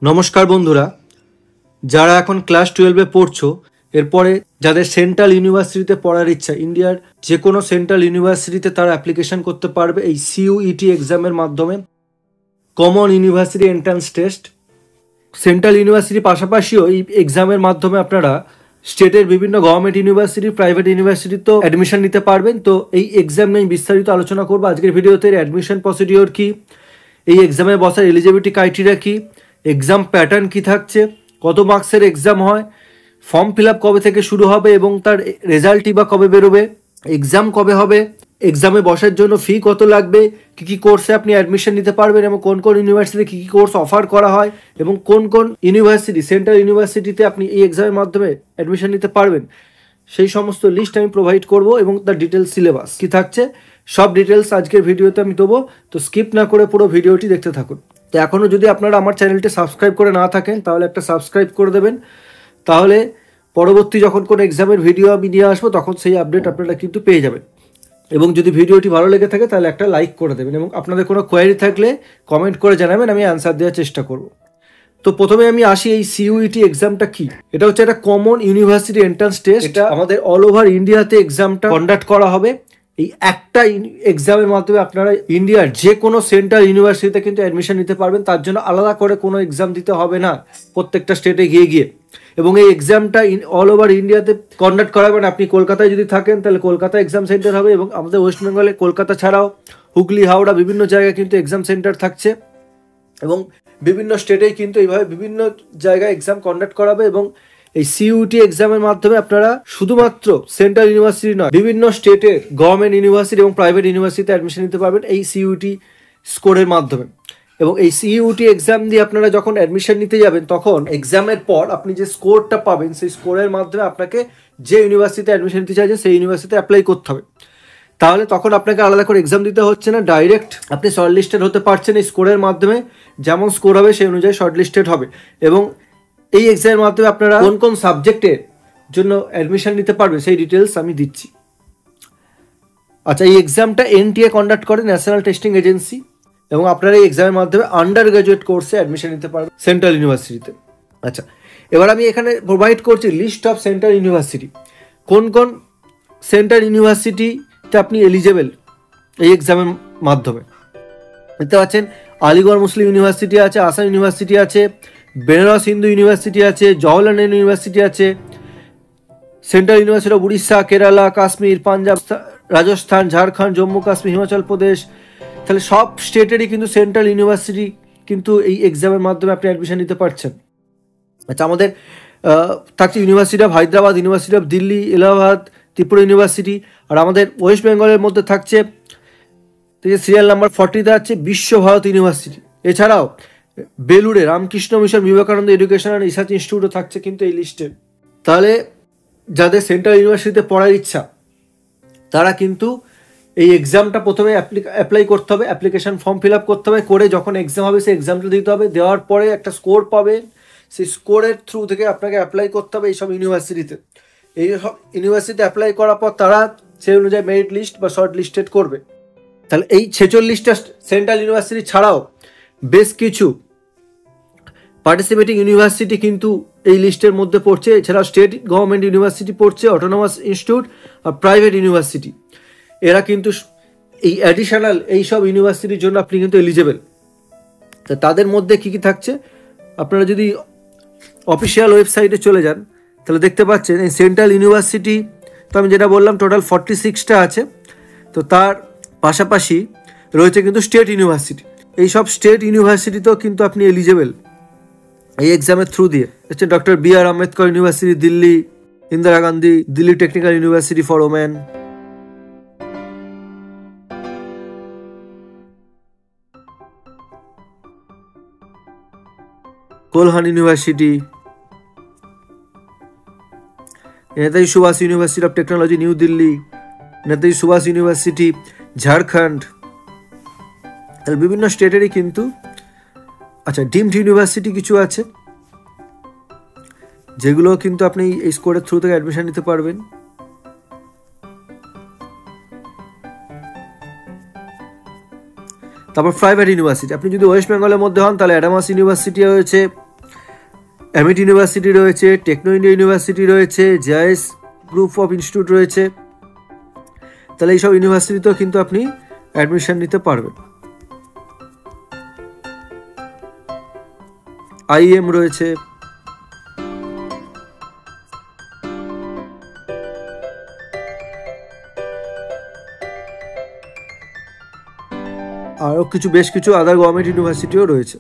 নমস্কার বন্ধুরা, যারা এখন ক্লাস 12-এ পড়ছো, এরপরে যাদের সেন্ট্রাল ইউনিভার্সিটিতে পড়ার ইচ্ছা, ইন্ডিয়ার যে কোনো সেন্ট্রাল ইউনিভার্সিটিতে তারা অ্যাপ্লিকেশন করতে পারবে এই CUET এক্সামের মাধ্যমে। Common university entrance test. Central ইউনিভার্সিটির পাশাপাশিও এই এক্সামের মাধ্যমে আপনারা স্টেটের বিভিন্ন গভর্নমেন্ট ইউনিভার্সিটি, প্রাইভেট ইউনিভার্সিটিতেও অ্যাডমিশন নিতে পারবেন। তো এই এক্সাম নিয়ে বিস্তারিত আলোচনা করবো আজকের ভিডিওতে। অ্যাডমিশন প্রসিডিওর কী, এই এক্সামে বসার এলিজিবিলিটি ক্রাইটেরিয়া কী, এক্সাম প্যাটার্ন কী থাকছে, কত মার্কসের এক্সাম হয়, ফর্ম ফিল আপ কবে থেকে শুরু হবে এবং তার রেজাল্টই বা কবে বেরোবে, এক্সাম কবে হবে, এক্সামে বসার জন্য ফি কত লাগবে, কী কী কোর্সে আপনি অ্যাডমিশন নিতে পারবেন এবং কোন কোন ইউনিভার্সিটিতে কী কী কোর্স অফার করা হয় এবং কোন কোন ইউনিভার্সিটি, সেন্ট্রাল ইউনিভার্সিটিতে আপনি এই এক্সামের মাধ্যমে অ্যাডমিশন নিতে পারবেন, সেই সমস্ত লিস্ট আমি প্রোভাইড করব এবং তার ডিটেলস সিলেবাস কী থাকছে সব ডিটেলস আজকের ভিডিওতে আমি দেবো। তো স্কিপ না করে পুরো ভিডিওটি দেখতে থাকুন। তো এখনও যদি আপনারা আমার চ্যানেলটি সাবস্ক্রাইব করে না থাকেন তাহলে একটা সাবস্ক্রাইব করে দেবেন, তাহলে পরবর্তী যখন কোনো এক্সামের ভিডিও আমি নিয়ে আসবো তখন সেই আপডেট আপনারা কিন্তু পেয়ে যাবেন। এবং যদি ভিডিওটি ভালো লেগে থাকে তাহলে একটা লাইক করে দেবেন এবং আপনাদের কোনো কোয়ারি থাকলে কমেন্ট করে জানাবেন, আমি অ্যান্সার দেওয়ার চেষ্টা করব। তো প্রথমে আমি আসি এই CUET এক্সামটা কি। এটা হচ্ছে একটা কমন ইউনিভার্সিটি এন্ট্রান্স টেস্ট। এটা আমাদের অল ওভার ইন্ডিয়াতে এক্সামটা কন্ডাক্ট করা হবে। এই একটা এক্সামের মাধ্যমে আপনারা ইন্ডিয়ার যে কোনো সেন্ট্রাল ইউনিভার্সিটিতে কিন্তু অ্যাডমিশন নিতে পারবেন, তার জন্য আলাদা করে কোনো এক্সাম দিতে হবে না প্রত্যেকটা স্টেটে গিয়ে গিয়ে। এবং এই এক্সামটা অল ওভার ইন্ডিয়াতে কন্ডাক্ট করাবেন। আপনি কলকাতায় যদি থাকেন তাহলে কলকাতা এক্সাম সেন্টার হবে এবং আমাদের ওয়েস্ট বেঙ্গলে কলকাতা ছাড়াও হুগলি, হাওড়া বিভিন্ন জায়গায় কিন্তু এক্সাম সেন্টার থাকছে এবং বিভিন্ন স্টেটেই কিন্তু এইভাবে বিভিন্ন জায়গায় এক্সাম কন্ডাক্ট করাবে। এবং এই CUET এক্সামের মাধ্যমে আপনারা শুধুমাত্র সেন্ট্রাল ইউনিভার্সিটি নয়, বিভিন্ন স্টেটের গভর্নমেন্ট ইউনিভার্সিটি এবং প্রাইভেট ইউনিভার্সিটিতে অ্যাডমিশন নিতে পারবেন এই CUET স্কোরের মাধ্যমে। এবং এই CUET এক্সাম দিয়ে আপনারা যখন অ্যাডমিশন নিতে যাবেন তখন এক্সামের পর আপনি যে স্কোরটা পাবেন সেই স্কোরের মাধ্যমে আপনাকে যে ইউনিভার্সিটিতে অ্যাডমিশন নিতে চাইছেন সেই ইউনিভার্সিটিতে অ্যাপ্লাই করতে হবে। তাহলে তখন আপনাকে আলাদা করে এক্সাম দিতে হচ্ছে না, ডাইরেক্ট আপনি শর্টলিস্টেড হতে পারছেন এই স্কোরের মাধ্যমে। যেমন স্কোর হবে সেই অনুযায়ী শর্টলিস্টেড হবে। এবং এই এক্সামের মাধ্যমে আপনারা কোন কোন সাবজেক্টের জন্য অ্যাডমিশন নিতে পারবেন সেই ডিটেলস আমি দিচ্ছি। আচ্ছা, এই এক্সামটা NTA কন্ডাক্ট করে, ন্যাশনাল টেস্টিং এজেন্সি, এবং আপনারা এই এক্সামের মাধ্যমে আন্ডার গ্র্যাজুয়েট কোর্সে অ্যাডমিশন নিতে পারবেন সেন্ট্রাল ইউনিভার্সিটিতে। আচ্ছা, এবার আমি এখানে প্রোভাইড করছি লিস্ট অফ সেন্ট্রাল ইউনিভার্সিটি, কোন কোন সেন্ট্রাল ইউনিভার্সিটিতে আপনি এলিজেবল এই এক্সামের মাধ্যমে। দেখতে পাচ্ছেন আলিগড় মুসলিম ইউনিভার্সিটি আছে, আসাম ইউনিভার্সিটি আছে, বেনারস হিন্দু ইউনিভার্সিটি আছে, জওহরলাল নেহরু ইউনিভার্সিটি আছে, central university of Orissa, Kerala, Kashmir, Punjab, Rajasthan, Jharkhand, Jammu Kashmir, Himachal Pradesh. তাহলে সব স্টেটেরই কিন্তু সেন্ট্রাল ইউনিভার্সিটি কিন্তু এই এক্সামের মাধ্যমে আপনি অ্যাডমিশন নিতে পারছেন। আচ্ছা, আমাদের থাকছে university of Hyderabad, university of Delhi, Allahabad, Tripura university. আর আমাদের ওয়েস্ট বেঙ্গলের মধ্যে থাকছে সিরিয়াল নাম্বার 40-তে আছে বিশ্বভারতী ইউনিভার্সিটি। এছাড়াও বেলুড়ে Ramakrishna mission Vivekananda education and research ইনস্টিটিউটও থাকছে কিন্তু এই লিস্টে। তাহলে যাদের সেন্ট্রাল ইউনিভার্সিটিতে পড়ার ইচ্ছা তারা কিন্তু এই এক্সামটা প্রথমে অ্যাপ্লাই করতে হবে, অ্যাপ্লিকেশন ফর্ম ফিল আপ করতে হবে, করে যখন এক্সাম হবে সেই এক্সামটা দিতে হবে, দেওয়ার পরে একটা স্কোর পাবে, সেই স্কোরের থ্রু থেকে আপনাকে অ্যাপ্লাই করতে হবে এইসব ইউনিভার্সিটিতে। এই সব ইউনিভার্সিটিতে অ্যাপ্লাই করার পর তারা সেই অনুযায়ী মেরিট লিস্ট বা শর্ট লিস্টেড করবে। তাহলে এই 46টা সেন্ট্রাল ইউনিভার্সিটি ছাড়াও বেশ কিছু পার্টিসিপেটিং ইউনিভার্সিটি কিন্তু এই লিস্টের মধ্যে পড়ছে। এছাড়াও স্টেট গভর্নমেন্ট ইউনিভার্সিটি পড়ছে, অটোনমাস ইনস্টিটিউট আর প্রাইভেট ইউনিভার্সিটি। এরা কিন্তু এই অ্যাডিশনাল এইসব ইউনিভার্সিটির জন্য আপনি কিন্তু এলিজেবল। তো তাদের মধ্যে কী কী থাকছে আপনারা যদি অফিসিয়াল ওয়েবসাইটে চলে যান তাহলে দেখতে পাচ্ছেন এই সেন্ট্রাল ইউনিভার্সিটি, তো আমি যেটা বললাম টোটাল 46টা আছে। তো তার পাশাপাশি রয়েছে কিন্তু স্টেট ইউনিভার্সিটি। এইসব স্টেট ইউনিভার্সিটিতেও কিন্তু আপনি এলিজেবল এই এক্সামের থ্রু দিয়ে। হচ্ছে doctor BR Ambedkar university Delhi, Indira Gandhi Delhi technical university for women, Kolhan university, Netaji Subhas university of technology new Delhi, Netaji Subhas university Jharkhand. তাহলে বিভিন্ন স্টেটেরই কিন্তু আচ্ছা ডিমড ইউনিভার্সিটি কিছু আছে যেগুলো কিন্তু আপনি এই স্কোরের থ্রু থেকে অ্যাডমিশন নিতে পারবেন। তারপর প্রাইভেট ইউনিভার্সিটি, আপনি যদি ওয়েস্ট বেঙ্গলের মধ্যে হন তাহলে অ্যাডামাস ইউনিভার্সিটি রয়েছে, এমিট ইউনিভার্সিটি রয়েছে, টেকনো ইন্ডিয়া ইউনিভার্সিটি রয়েছে, জেআইএস গ্রুপ অফ ইনস্টিটিউট রয়েছে। তাহলে এইসব ইউনিভার্সিটিতেও কিন্তু আপনি অ্যাডমিশন নিতে পারবেন। আইএম রয়েছে। আরও বেশ কিছু আদার গভর্নমেন্ট ইউনিভার্সিটিও রয়েছে।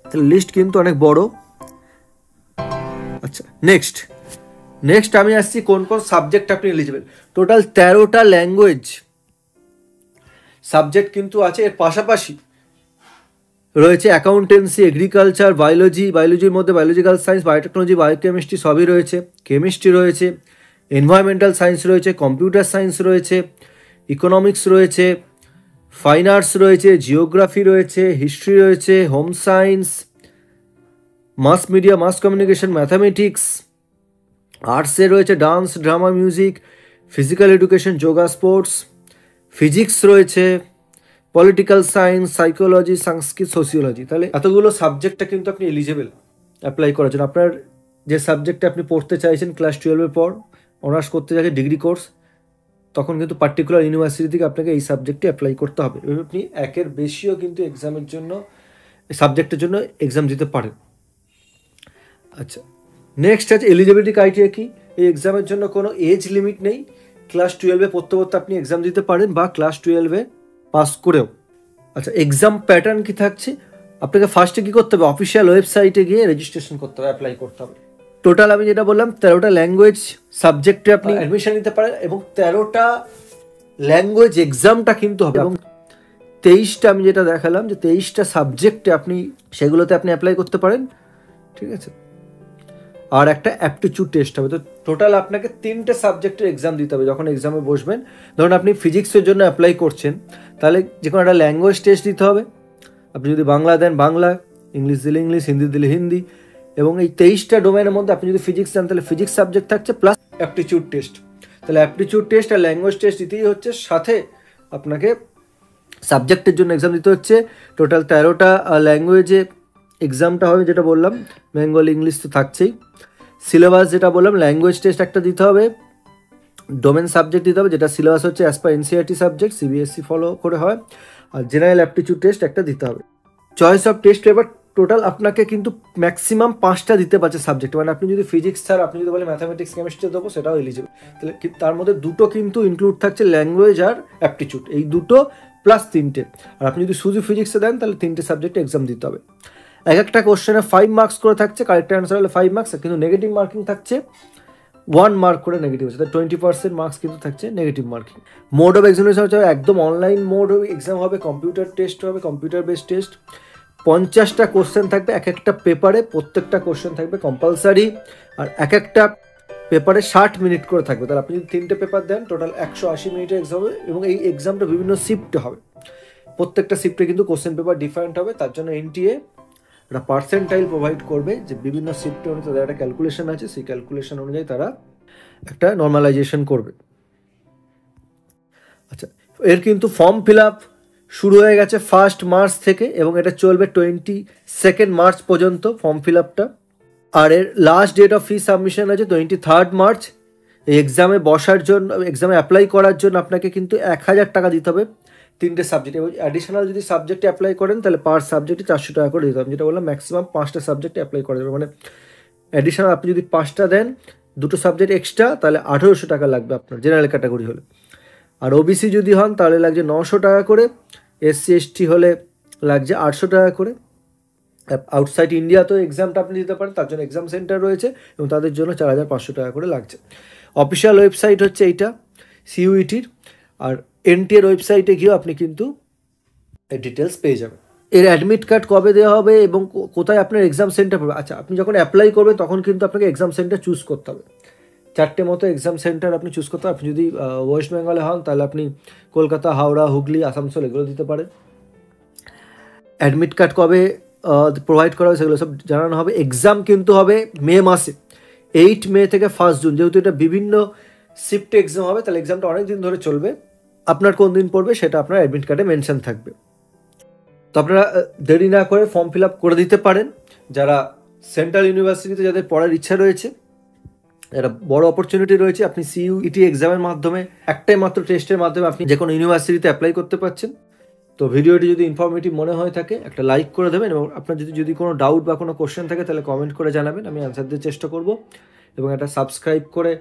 তাহলে লিস্ট কিন্তু অনেক বড়। আচ্ছা, নেক্সট আমি আসছি কোন কোন সাবজেক্ট আপনি এলিজিবল। টোটাল 13টা ল্যাঙ্গুয়েজ সাবজেক্ট কিন্তু আছে। এর পাশাপাশি রয়েছে অ্যাকাউন্টেন্সি, এগ্রিকালচার, বায়োলজির মধ্যে বায়োলজিক্যাল সায়েন্স, বায়োটেকনোলজি, বায়োকেমিস্ট্রি সবই রয়েছে, কেমিস্ট্রি রয়েছে, এনভায়রনমেন্টাল সায়েন্স রয়েছে, কম্পিউটার সায়েন্স রয়েছে, ইকোনমিক্স রয়েছে, ফাইন আর্টস রয়েছে, জিওগ্রাফি রয়েছে, হিস্ট্রি রয়েছে, home science, mass media, mass communication, mathematics, আর্টসে রয়েছে dance, drama, music, physical education, yoga, sports, physics রয়েছে, political science, psychology, Sanskrit, sociology. তাহলে এতগুলো সাবজেক্টটা কিন্তু আপনি এলিজেবল অ্যাপ্লাই করার জন্য। আপনার যে সাবজেক্টটা আপনি পড়তে চাইছেন ক্লাস 12-এর পর অনার্স করতে যাচ্ছেন ডিগ্রি কোর্স, তখন কিন্তু পার্টিকুলার ইউনিভার্সিটি থেকে আপনাকে এই সাবজেক্টে অ্যাপ্লাই করতে হবে। এভাবে আপনি একের বেশিও কিন্তু এক্সামের জন্য সাবজেক্টের জন্য এক্সাম দিতে পারেন। আচ্ছা, নেক্সট আছে এলিজিবিলিটি ক্রাইটেরিয়া কি। এই এক্সামের জন্য কোনো এজ লিমিট নেই। ক্লাস 12-এ পড়তে পড়তে আপনি এক্সাম দিতে পারেন বা ক্লাস 12-এ পাস করেও। আচ্ছা, এক্সাম প্যাটার্ন কি থাকছে, আপনাকে ফার্স্টে কী করতে হবে, অফিসিয়াল ওয়েবসাইটে গিয়ে রেজিস্ট্রেশন করতে হবে, অ্যাপ্লাই করতে হবে। টোটাল আমি যেটা বললাম 13টা ল্যাঙ্গুয়েজ সাবজেক্টে আপনি অ্যাডমিশন নিতে পারেন এবং 13টা ল্যাঙ্গুয়েজ এক্সামটা কিন্তু হবে। এবং 23টা আমি যেটা দেখালাম যে 23টা সাবজেক্টে আপনি সেগুলোতে আপনি অ্যাপ্লাই করতে পারেন, ঠিক আছে। আর একটা অ্যাপটিটিউড টেস্ট হবে। তো টোটাল আপনাকে 3টে সাবজেক্টের এক্সাম দিতে হবে যখন এক্সামে বসবেন। ধরুন আপনি ফিজিক্সের জন্য অ্যাপ্লাই করছেন, তাহলে যে কোনো একটা ল্যাঙ্গুয়েজ টেস্ট দিতে হবে। আপনি যদি বাংলা দেন বাংলা, ইংলিশ দিলে ইংলিশ, হিন্দি দিলে হিন্দি। এবং এই 23টা ডোমেনের মধ্যে আপনি যদি ফিজিক্স দেন তাহলে ফিজিক্স সাবজেক্ট থাকছে প্লাস অ্যাপটিটিউড টেস্ট। তাহলে অ্যাপটিটিউড টেস্ট আর ল্যাঙ্গুয়েজ টেস্ট দিতেই হচ্ছে, সাথে আপনাকে সাবজেক্টের জন্য এক্সাম দিতে হচ্ছে। টোটাল 13টা ল্যাঙ্গুয়েজে এক্সামটা হবে, যেটা বললাম বেঙ্গল, ইংলিশ তো থাকছেই। সিলেবাস যেটা বললাম, ল্যাঙ্গুয়েজ টেস্ট একটা দিতে হবে, ডোমেন সাবজেক্ট দিতে হবে, যেটা সিলেবাস হচ্ছে as per NCERT subject, CBSE follow করে হয়। আর জেনারেল অ্যাপটিটিউড টেস্ট একটা দিতে হবে। Choice of test paper total আপনাকে কিন্তু ম্যাক্সিমাম 5টা দিতে পারছে সাবজেক্ট। মানে আপনি যদি ফিজিক্স স্যার, আপনি যদি বলেন ম্যাথামেটিক্স, কেমিস্ট্রি দেবো, সেটাও এলিজিবল। তাহলে তার মধ্যে দুটো কিন্তু ইনক্লুড থাকছে, ল্যাঙ্গুয়েজ আর অ্যাপটিটিউড, এই দুটো প্লাস 3টে। আর আপনি যদি শুধু ফিজিক্সে দেন তাহলে 3টে সাবজেক্টে এক্সাম দিতে হবে। একটা কোশ্চেনে 5 মার্কস করে থাকছে, কারেক্ট অ্যান্সার হলে 5 মার্কস, কিন্তু নেগেটিভ মার্কিং থাকছে 1 মার্ক করে নেগেটিভ হচ্ছে, 20% মার্কস কিন্তু থাকছে negative marking. Mode of examination হচ্ছে একদম অনলাইন মোড এক্সাম হবে, কম্পিউটার টেস্ট হবে, কম্পিউটার বেসড টেস্ট। 50টা কোশ্চেন থাকবে এক একটা পেপারে, প্রত্যেকটা কোশ্চেন থাকবে কম্পালসারি। আর একটা পেপারে 60 মিনিট করে থাকবে। তাহলে আপনি যদি 3টে পেপার দেন টোটাল 180 মিনিটের এক্সাম হবে। এবং এই এক্সামটা বিভিন্ন শিফটে হবে, প্রত্যেকটা শিফটে কিন্তু কোশ্চেন পেপার ডিফারেন্ট হবে। তার জন্য এনটিএ একটা পার্সেন্টাইল প্রোভাইড করবে, যে বিভিন্ন শিফটে অনুযায়ী তাদের একটা ক্যালকুলেশন আছে, সেই ক্যালকুলেশন অনুযায়ী তারা একটা নর্মালাইজেশন করবে। আচ্ছা, এর কিন্তু ফর্ম ফিল আপ শুরু হয়ে গেছে 1 মার্চ থেকে এবং এটা চলবে 22 মার্চ পর্যন্ত ফর্ম ফিল আপটা। আর এর last date of fee submission আছে 23 মার্চ। এই এক্সামে বসার জন্য, এক্সামে অ্যাপ্লাই করার জন্য আপনাকে কিন্তু 1000 টাকা দিতে হবে 3টে সাবজেক্ট। এবং অ্যাডিশনাল যদি সাবজেক্টে অ্যাপ্লাই করেন তাহলে পার সাবজেক্টে 400 টাকা করে দিতে হবে। যেটা বললাম ম্যাক্সিমাম 5টা সাবজেক্টে অ্যাপ্লাই করা যাবে। মানে অ্যাডিশনাল আপনি যদি 5টা দেন, 2টো সাবজেক্ট এক্সট্রা, তাহলে 1800 টাকা লাগবে আপনার জেনারেল ক্যাটাগরি হলে। আর ওবিসি যদি হন তাহলে লাগছে 900 টাকা করে, এসসি এসটি হলে লাগছে 800 টাকা করে। আউটসাইড ইন্ডিয়া তো এক্সামটা আপনি দিতে পারেন, তার জন্য এক্সাম সেন্টার রয়েছে এবং তাদের জন্য 4500 টাকা করে লাগছে। অফিসিয়াল ওয়েবসাইট হচ্ছে এইটা সিইউইটির। আর এনটিএর ওয়েবসাইটে গিয়েও আপনি কিন্তু এর ডিটেলস পেয়ে যাবেন। এর অ্যাডমিট কার্ড কবে দেওয়া হবে এবং কোথায় আপনার এক্সাম সেন্টার পড়বে। আচ্ছা, আপনি যখন অ্যাপ্লাই করবেন তখন কিন্তু আপনাকে এক্সাম সেন্টার চুজ করতে হবে। 4টে মতো এক্সাম সেন্টার আপনি চুজ করতে হবে। আপনি যদি ওয়েস্ট বেঙ্গলে হন তাহলে আপনি কলকাতা, হাওড়া, হুগলি, আসানসোল এগুলো দিতে পারেন। অ্যাডমিট কার্ড কবে প্রোভাইড করা হবে সেগুলো সব জানানো হবে। এক্সাম কিন্তু হবে মে মাসে, 8 মে থেকে 1 জুন। যেহেতু এটা বিভিন্ন শিফটে এক্সাম হবে, তাহলে এক্সামটা অনেক দিন ধরে চলবে। আপনার কোন দিন পড়বে সেটা আপনার অ্যাডমিট কার্ডে মেনশন থাকবে। তো আপনারা দেরি না করে ফর্ম ফিল আপ করে দিতে পারেন। যারা সেন্ট্রাল ইউনিভার্সিটিতে যাদের পড়ার ইচ্ছা রয়েছে, একটা বড় অপরচুনিটি রয়েছে, আপনি সিইউইটি এক্সামের মাধ্যমে একটাই মাত্র টেস্টের মাধ্যমে আপনি যে কোনো ইউনিভার্সিটিতে অ্যাপ্লাই করতে পারছেন। তো ভিডিওটি যদি ইনফরমেটিভ মনে হয়ে থাকে একটা লাইক করে দেবেন, এবং আপনার যদি কোনো ডাউট বা কোনো কোশ্চেন থাকে তাহলে কমেন্ট করে জানাবেন, আমি অ্যান্সার দিতে চেষ্টা করব। এবং একটা সাবস্ক্রাইব করে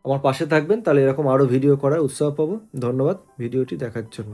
আমার পাশে থাকবেন, তাহলে এরকম আরও ভিডিও করার উৎসাহ পাবো। ধন্যবাদ ভিডিওটি দেখার জন্য।